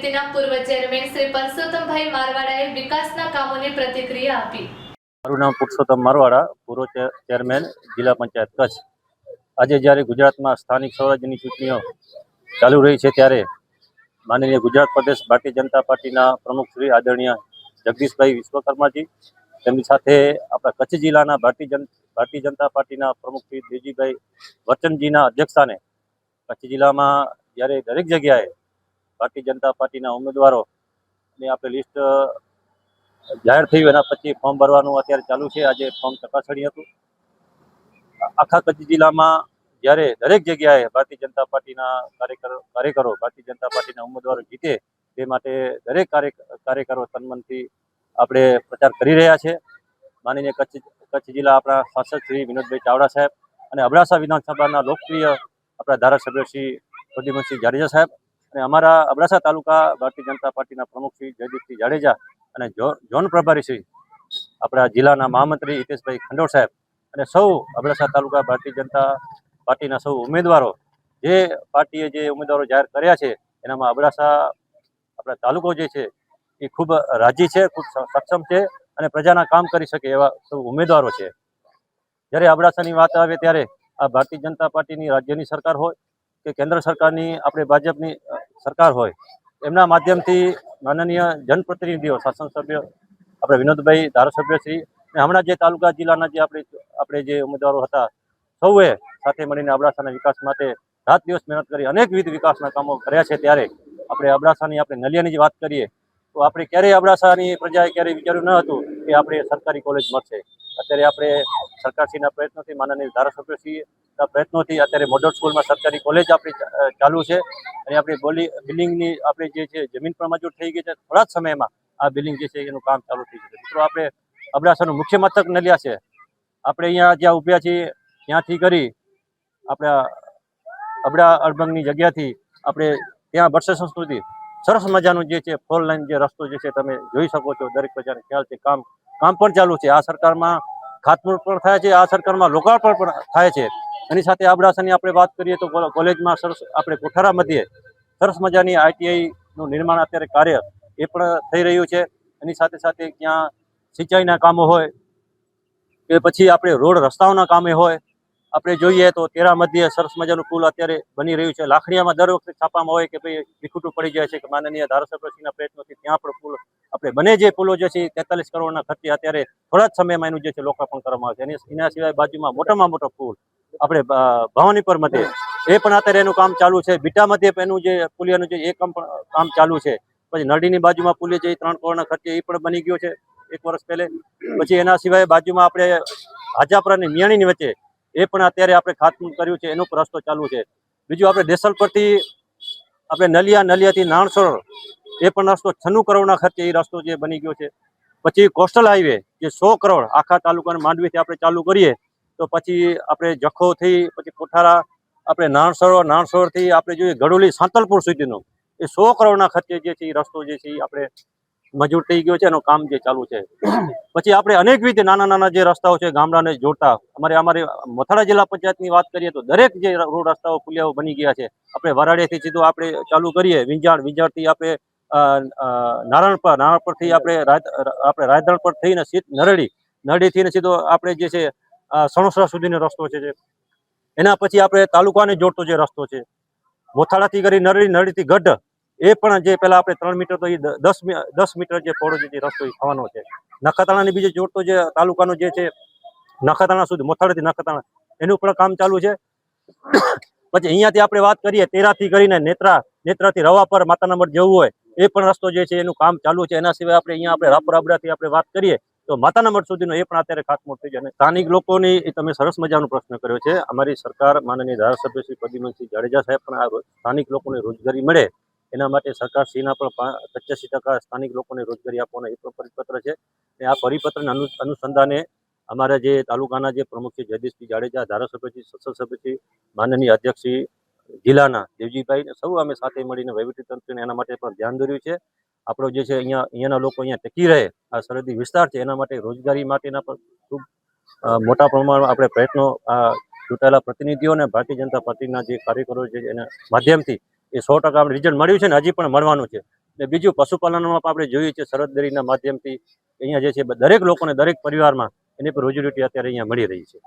સમિતિના પૂર્વ ચેરમેન શ્રી પરસોત્તમભાઈ મારવાડાએ વિકાસના કામોની પ્રતિક્રિયા આપી। મારું નામ પુરુષોત્તમ મારવાડા, પૂર્વ ચેરમેન જિલ્લા પંચાયત કચ્છ। આજે જ્યારે ગુજરાતમાં સ્થાનિક સ્વરાજ્યની ચૂંટણીઓ ચાલુ રહી છે ત્યારે માનનીય ગુજરાત પ્રદેશ ભારતીય જનતા પાર્ટીના પ્રમુખ શ્રી આદરણીય જગદીશભાઈ વિશ્વકર્માજી, તેમની સાથે આપણા કચ્છ જિલ્લાના ભારતીય જનતા પાર્ટીના પ્રમુખ શ્રી દેવજીભાઈ વચનજીના અધ્યક્ષસ્થાને કચ્છ જિલ્લામાં જ્યારે દરેક જગ્યાએ ભારતીય જનતા પાર્ટીના ઉમેદવારોની આપણે લિસ્ટ જાહેર થયું, એના પછી ફોર્મ ભરવાનું અત્યારે ચાલુ છે। આજે ફોર્મ ચકાસણી હતું। આખા કચ્છ જિલ્લામાં જ્યારે દરેક જગ્યાએ ભારતીય જનતા પાર્ટીના કાર્યકરો ભારતીય જનતા પાર્ટીના ઉમેદવારો જીતે તે માટે દરેક કાર્યકરો તનમનથી આપણે પ્રચાર કરી રહ્યા છે। માનનીય કચ્છ જિલ્લા આપણા શાસક શ્રી વિનોદભાઈ ચાવડા સાહેબ અને અબડાસા વિધાનસભાના લોકપ્રિય આપણા ધારાસભ્ય શ્રી પ્રદ્યુમનસિંહ જાડેજા સાહેબ અને અમારા અબડાસા તાલુકા ભારતીય જનતા પાર્ટીના પ્રમુખ શ્રી જયદીપસિંહ જાડેજા અને ઝોન પ્રભારી શ્રી આપણા જિલ્લાના મહામંત્રી હિતેશભાઈ ખંડોળ સાહેબ અને સૌ અબડાસા તાલુકા ભારતીય જનતા પાર્ટીના સૌ ઉમેદવારો, જે પાર્ટીએ જે ઉમેદવારો જાહેર કર્યા છે એનામાં અબડાસા આપણા તાલુકો જે છે એ ખૂબ રાજી છે, ખૂબ સક્ષમ છે અને પ્રજાના કામ કરી શકે એવા સૌ ઉમેદવારો છે। જ્યારે અબડાસાની વાત આવે ત્યારે આ ભારતીય જનતા પાર્ટીની રાજ્યની સરકાર હોય કે કેન્દ્ર સરકારની આપણે ભાજપની સરકાર હોય, એમના માધ્યમથી માનનીય જનપ્રતિનિધિઓ, શાસન સભ્ય આપણે વિનોદભાઈ ધારાસભ્ય શ્રી અને હમણાં જે તાલુકા જિલ્લાના જે આપણે જે ઉમેદવારો હતા સૌએ સાથે મળીને અબડાસાના વિકાસ માટે રાત દિવસ મહેનત કરી અનેકવિધ વિકાસના કામો કર્યા છે। ત્યારે આપણે અબડાસાની આપણે નલિયાની જ વાત કરીએ તો આપણે ક્યારેય અબડાસાની પ્રજાએ ક્યારેય વિચાર્યું ન હતું કે આપણે સરકારી કોલેજ મળશે। અત્યારે આપણે સરકારશ્રીના પ્રયત્નોથી, માનનીય ધારાસભ્યશ્રીના પ્રયત્નોથી અત્યારે મોડલ સ્કૂલમાં સરકારી કોલેજ આપણી ચાલુ છે અને આપણી બિલ્ડિંગની આપણે જે છે જમીન પણ મંજૂર થઈ ગઈ છે। થોડા જ સમયમાં આ બિલ્ડિંગ જે છે એનું કામ ચાલુ થઈ જશે। મિત્રો, આપણે અબડાસાનું મુખ્ય મથક નલિયા છે। આપણે અહીંયા જ્યાં ઉભ્યા છીએ ત્યાંથી કરી આપણા અબડા અડબંગની જગ્યાથી આપણે ત્યાં બરસેસન સુધી સરસ મજાનું જે છે 4 લાઈન જે રસ્તો જે છે તમે જોઈ શકો છો, દરેક પ્રજાને ખ્યાલ છે। કામ પણ ચાલુ છે। આ સરકારમાં ખાતમુહૂર્ત પણ થાય છે, આ સરકારમાં લોકાર્પણ પણ થાય છે। એની સાથે અબડાસાની આપણે વાત કરીએ તો કોલેજમાં સરસ આપણે કોઠારા મધ્યે સરસ મજાની ITIનું નિર્માણ અત્યારે કાર્ય એ પણ થઈ રહ્યું છે। એની સાથે સાથે ત્યાં સિંચાઈના કામો હોય કે પછી આપણે રોડ રસ્તાઓના કામે હોય, આપણે જોઈએ તો તેરા મધ્યે સરસ મજાનું પુલ અત્યારે બની રહ્યું છે। લાખણીયામાં દર વખતે છાપામાં હોય કે ભાઈ વિખૂટું પડી જાય છે કે માનનીય ધારાસભ્યશ્રીના પ્રયત્નોથી ત્યાં પણ પુલ આપણે બને જે પુલો જે છે 43 કરોડના ખર્ચે અત્યારે થોડા જ સમયમાં એનું જે છે લોકાર્પણ કરવામાં આવે છે। એના સિવાય બાજુમાં મોટામાં મોટો પુલ આપણે ભવાનીપર મધ્યે એ પણ અત્યારે એનું કામ ચાલુ છે। બીટા મધ્યે એનું જે પુલિયાનું જે એ કામ ચાલુ છે। પછી નરડીની બાજુમાં પુલ છે 3 કરોડના ખર્ચે એ પણ બની ગયો છે 1 વર્ષ પહેલે। પછી એના સિવાય બાજુમાં આપણે હાજાપરા અને મિયાણીની વચ્ચે એ પણ અત્યારે આપણે ખાતમુહૂર્ત કર્યું છે, એનો પણ રસ્તો ચાલુ છે। બીજું આપણે દેસલ પરથી આપણે નલિયાથી નાણસરોવર એ પણ રસ્તો 96 કરોડના ખર્ચે એ રસ્તો જે બની ગયો છે। પછી કોસ્ટલ હાઈવે જે 100 કરોડ આખા તાલુકાના માંડવીથી આપણે ચાલુ કરીએ તો પછી આપણે જખોથી પછી કોઠારા આપણે નાણસરોવરથી આપણે જોઈએ ગડોલી સાંતલપુર સુધીનો એ 100 કરોડના ખર્ચે જે છે એ રસ્તો જે છે એ આપણે મંજૂર થઈ ગયો છે, એનું કામ જે ચાલુ છે। પછી આપણે અનેકવિધ નાના જે રસ્તાઓ છે ગામડાને જોડતા, અમારી મોથાળા જિલ્લા પંચાયતની વાત કરીએ તો દરેક જે રોડ રસ્તાઓ પુલિયાઓ બની ગયા છે। આપણે વરાડિયાથી સીધું આપણે ચાલુ કરીએ વિંજાણથી આપણે નારણપરથી આપણે રાયધણ પર થઈને નરડીથી સીધો આપણે જે છે સણોસરા સુધીનો રસ્તો છે। એના પછી આપણે તાલુકાને જોડતો જે રસ્તો છે મોથાળાથી કરી નરડીથી ગઢ, એ પણ જે પેલા આપણે 3 મીટર તો એ 10 મીટર જે પહોળો જે રસ્તો એ થવાનો છે। નખત્રાણાની બીજે જોડતો જે તાલુકાનો જે છે નખત્રાણા સુધી, મોથાળાથી નખત્રાણા એનું પણ કામ ચાલુ છે। પછી અહીંયાથી આપણે વાત કરીએ તેરાથી કરીને નેત્રાથી રવાપર માતાના મઢ જવું હોય એ પણ રસ્તો જે છે એનું કામ ચાલુ છે। એના સિવાય આપણે અહીંયા આપણે રાપર આબડાથી આપણે વાત કરીએ તો માતાના મઢ સુધીનો એ પણ અત્યારે ખાતમુહૂર્ત થઈ જાય। સ્થાનિક લોકોની તમે સરસ મજાનો પ્રશ્ન કર્યો છે। અમારી સરકાર માનનીય ધારાસભ્ય શ્રી પ્રદ્યુમનસિંહ જાડેજા સાહેબ પણ આ સ્થાનિક લોકોને રોજગારી મળે એના માટે સરકારશ્રીના પણ 85% સ્થાનિક લોકોને રોજગારી આપવાનો એ પણ પરિપત્ર છે। અને આ પરિપત્રના અનુસંધાને અમારા જે તાલુકાના જે પ્રમુખ છે જયદીશસિંહ જાડેજા, ધારાસભ્યશ્રી, સંસદ સભ્યશ્રી, માનનીય અધ્યક્ષશ્રી જિલ્લાના દેવજીભાઈ સૌ અમે સાથે મળીને વહીવટીતંત્રને એના માટે પણ ધ્યાન દોર્યું છે। આપણો જે છે અહીંયાના લોકો અહીંયા ટકી રહે, આ સરહદી વિસ્તાર છે એના માટે રોજગારી માટેના પણ ખૂબ મોટા પ્રમાણમાં આપણે પ્રયત્નો ચૂંટાયેલા પ્રતિનિધિઓ અને ભારતીય જનતા પાર્ટીના જે કાર્યકરો છે એના માધ્યમથી એ 100% રિઝલ્ટ મળ્યું છે ને હજી પણ મળવાનું છે। ને બીજું પશુપાલનમાં પણ આપણે જોઈએ છીએ સરહદ ડેરીના માધ્યમથી અહીંયા જે છે દરેક લોકોને દરેક પરિવારમાં એની પર રોજીરોટી અત્યારે અહીંયા મળી રહી છે.